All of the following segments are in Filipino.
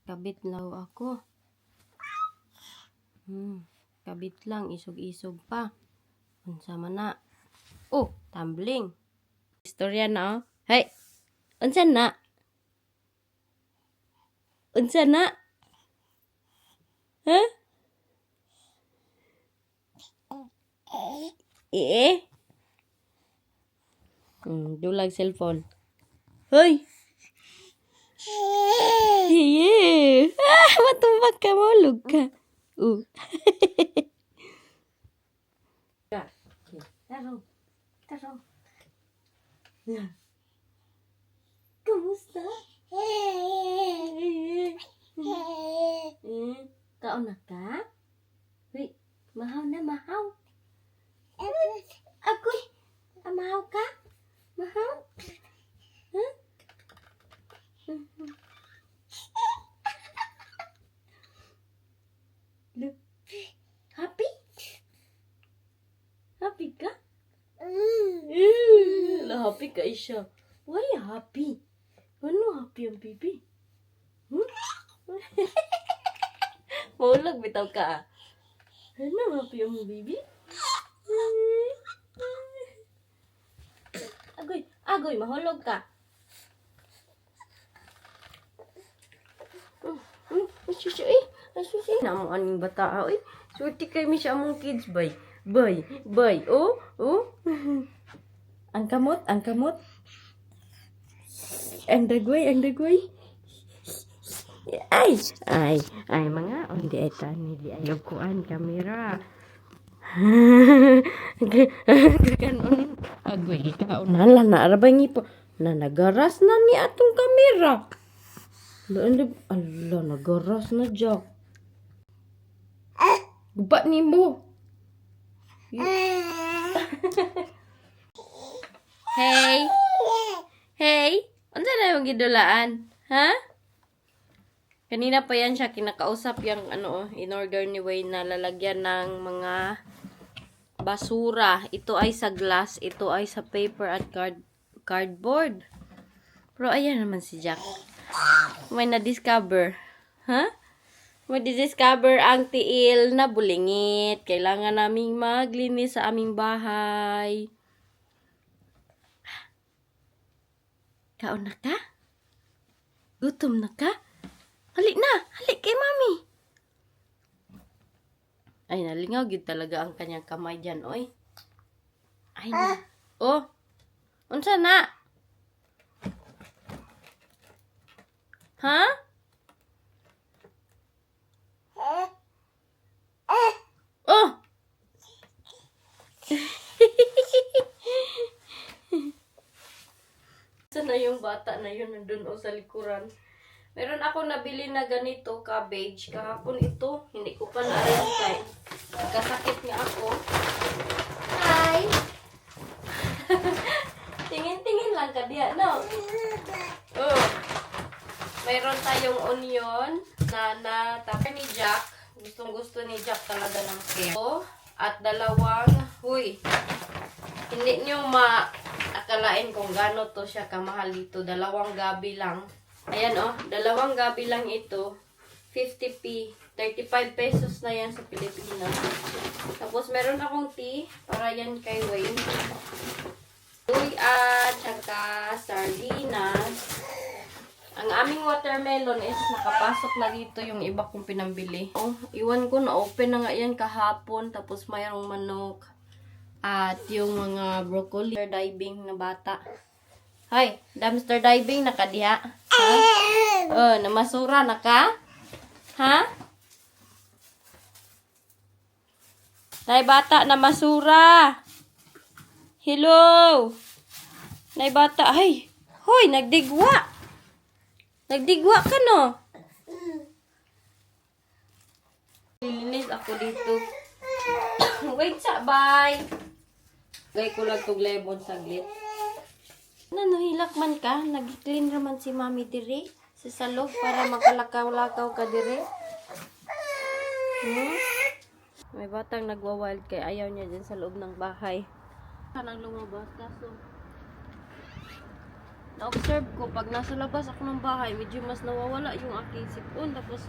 Kabit lang ako. Kabit lang, isog-isog pa. Unsa man na. Oh, tumbling. Istorya na oh. Hey, unsa na? Unsa na? Ha? Eh? Dulag cellphone. Hoy! Yeah! Matumbag ka, maulog ka. Taro. Taro. Kamusta? Kaon na ka? Wait, mahaw na, mahaw. Agoy! Mahaw ka? Mahaw? Huh? Look. Happy? Happy ka? Happy ka siya. Why happy? Ano happy ang baby? Maulag bitaw ka. Ano happy ang baby? Agoy, agoy, mahulog ka. Susi, susi. Namo aning bata, oy. Suti kay mi siya among kids, bay. Bay, bay. Oh, oh. Ang kamot, ang kamot. Ang dagoy, ang dagoy. Ay, mga, hindi etan, hindi ayaw kuan, kamera. Kakanon, agoy, kaunan lang, naarabay po. Na nagaras na ni atong kamera. Ala, nagaras na dyan. Gubat ni mo. Hey. Hey. Ano na yung gidulaan? Ha? Kanina pa yan siya kinakausap yung in-order ni Wayne na lalagyan ng mga basura. Ito ay sa glass. Ito ay sa paper at cardboard. Pero ayan naman si Jack. May na-discover. Ha? May discover ang tiil na bulingit. Kailangan naming maglinis sa aming bahay. Kaon na ka? Gutom na ka? Halik na! Halik kay mami! Ay, nalingaw gid talaga ang kanyang kamay dyan, oy. Ay na. Oh! Unsa na? Ha? Oh! Saan na yung bata na yun nandun o sa likuran? Meron ako nabili na ganito, cabbage. Kahapon ito, hindi ko pa na-arrange kay. Nagkasakit nga ako. Hi! Tingin-tingin lang ka diya, no? Oh. Meron tayong onion na tapos ni Jack. Gustong-gusto ni Jack talaga ng keo. At dalawang, hindi nyo akalain kung gano'n to siya kamahal dito. Dalawang gabi lang. Ayan dalawang gabi lang ito. 50p. 35 pesos na yan sa Pilipinas. Tapos meron akong tea para yan kay Wayne. Uy at saka sardinas. Ang aming watermelon is nakapasok na dito yung iba kong pinambili. Iwan ko na open na nga yan kahapon. Tapos mayroong manok. At yung mga broccoli. Dumpster diving na bata. Hoy, dumpster diving na ka diha? Ha? Namasura na ka? Ha? Nay bata na masura. Hello. Nay bata. Ay. Hoy, nagdigwa. Nagdigwa ka no? Lilinis ako dito. Wait sa, bye. Gay ko lang tog lemon saglit. Nanuhilak man ka? Nag-clean raman si mami dire sa salog para makalakaw-lakaw ka dire. May batang nagwa-wild kay ayaw niya dyan sa loob ng bahay. Kanang lumabas kaso na-observe ko, pag nasa labas ako ng bahay, medyo mas nawawala yung aking sipon. Tapos,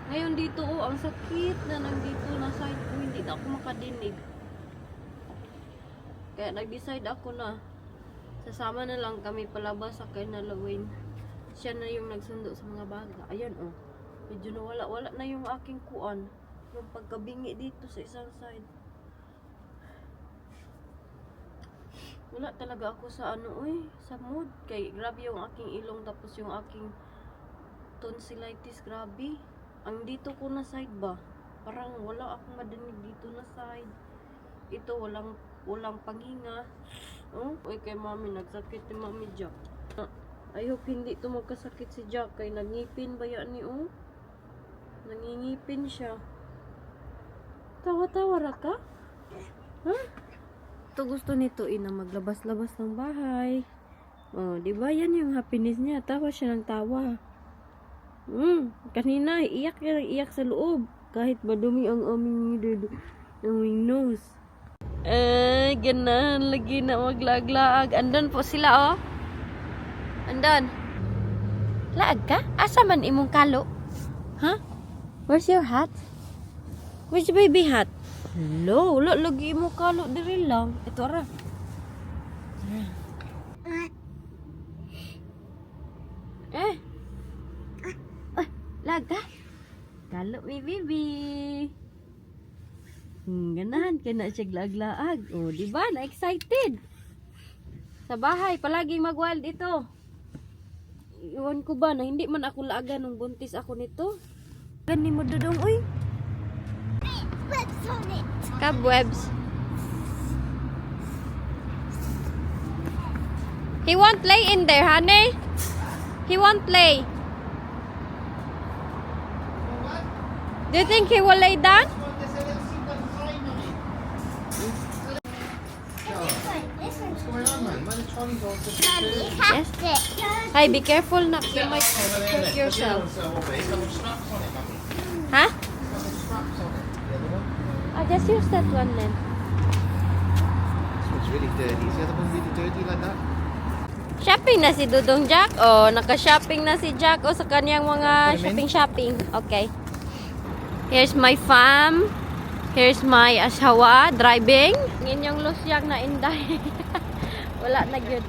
ngayon dito, ang sakit na nandito na side ko, hindi na ako makadinig. Kaya nag-decide ako na, sasama na lang kami palabas sa Halloween. Siya na yung nagsundo sa mga baga. Ayan, medyo nawala-wala na yung aking kuan. Yung pagkabingi dito sa isang side. Wala talaga ako sa sa mood. Kay grabe yung aking ilong, tapos yung aking tonsillitis, grabe. Ang dito ko na side ba, parang wala akong madinig dito na side. Ito walang panghinga. Uy, kay mami, nagsakit ni mami Jack. I hope hindi ito magkasakit si Jack, kay nangipin ba yan ni nangingipin siya. Tawa-tawa ra ka? Ha? Ito gusto nito na maglabas-labas ng bahay. Di ba yan yung happiness niya? Tawa siya ng tawa. Kanina iyak sa loob kahit madumi ang aming nose. Ganan lagi na maglaglaag. Andan po sila Andan. Laag ka? Asa man imong kalo? Huh? Where's your hat? Where's your baby hat? Hello, lagi mo kalo diri lang. Ito ara. Laga. Kalo mi bibi. Ganahan ka na siya glaglaag. Di ba? Na-excited. Sa bahay, palagi mag-wild ito. Iwan ko ba na hindi man ako laaga nung buntis ako nito. Gani mo dudong, uy. Webs on it. Cobwebs. He won't play in there, honey. He won't play. Do you think he will lay down? Yes. Hey, be careful, not you might hurt yourself. Huh? Just use that one then. This one's really dirty. Is the other one really dirty like that? Shopping na si Dudong Jack. Naka-shopping na si Jack sa kanyang mga shopping. Okay. Here's my fam. Here's my asawa driving. Inyong lusyang na inday. Wala na good.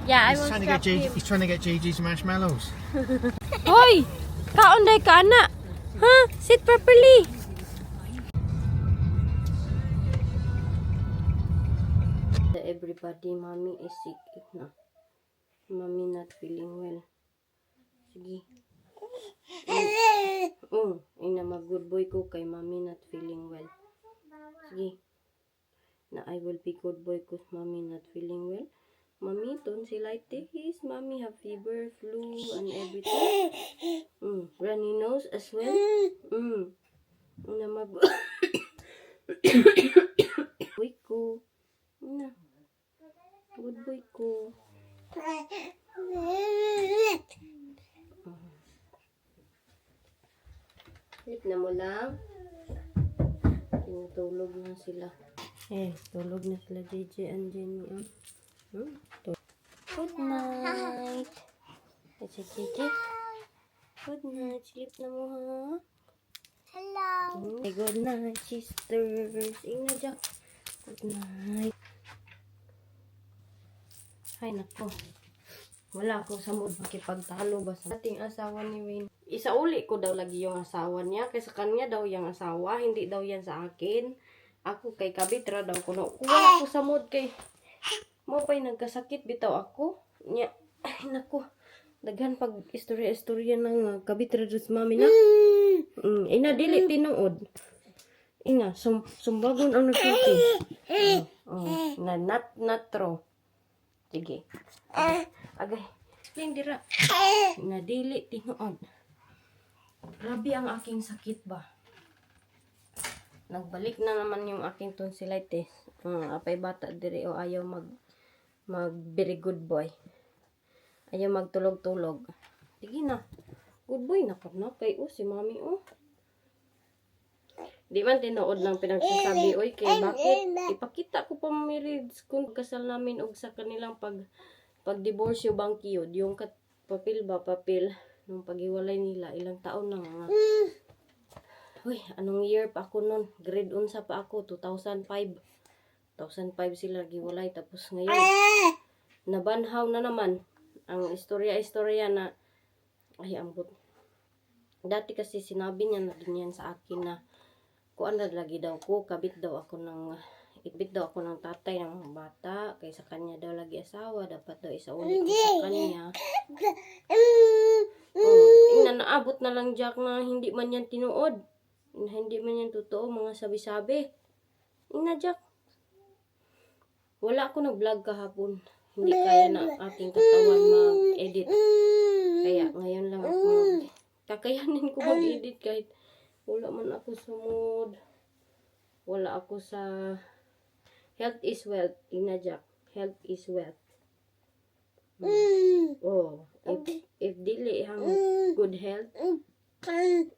Yeah, I will stop him. He's trying to get JJ's marshmallows. Hoy! Kaunday ka na. Huh? Sit properly. Everybody, mommy is sick na. Mommy not feeling well. Sige. Ina mag-good boy ko kay mommy not feeling well. Sige. Na I will be good boy cause mommy not feeling well. Mommy tonsillitis. Mommy have fever, flu, and everything. Runny nose as well. Ina mag boy ko. Ina. Good boy ko. Sleep na mo lang. Tinutulog na sila. Tulog na sila JJ and Jenny. Good night. It's a JJ. Good night. Sleep na mo ha. Hello. Good night, sisters. Inga Jack. Good night. Ay nako. Wala ako sa mood makipagtalo ba sa ating asawa ni Wayne. Isauli ko daw lagi yung asawa niya. Kaysa kanya daw yung asawa. Hindi daw yan sa akin. Ako kay kabitra daw ko. Wala ako sa mood kay mo pa'y nagkasakit bitaw ako. Nya. Ay nako. Daghan pag istorya ng kabitra dos mami na. Ina dili tinuod. Ina sumbagon ang nagsulti. Na natro. Sige. Agay. Yung dira. Nadili, tinuod. Grabe ang aking sakit ba. Nagbalik na naman yung aking tonsillitis. Apay bata diri o ayaw mag very good boy. Ayaw magtulog-tulog. Sige na. Good boy na po na. Kay si mami Di man tinuod lang pinagsasabi, oy, kay bakit? Ipakita ko pa mamirid kung kasal namin og sa kanilang pag diborsyo bangkiyod, yung papel ba, papel, nung paghiwalay nila, ilang taon na nga. Uy, anong year pa ako nun? Grade 1 pa ako, 2005. 2005 sila giwalay, tapos ngayon, nabanhaw na naman. Ang istorya-istorya na, ay ambot. Dati kasi sinabi niya na din yan sa akin na, kuan na lagi daw ko, kabit daw ako ng tatay ng mga bata, kaysa kanya daw lagi asawa, dapat daw isauli ko sa kanya. Naabot na lang Jack na hindi man yan tinuod. Hindi man yan totoo, mga sabi-sabi. Jack. Wala ako nag-vlog kahapon. Hindi kaya na aking katawan mag-edit. Kaya ngayon lang ako kakayanin ko mag-edit kahit wala man ako sa mood. Wala ako sa health is wealth. Jack. Health is wealth. Oh, if dili hang good health.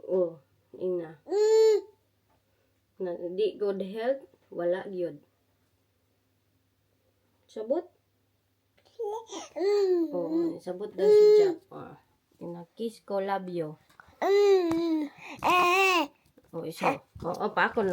Oh, na di good health, wala gyud. Sabot? Oh, sabot daw si Jack. Kiss ko, love you. Oh, iso. Pa ako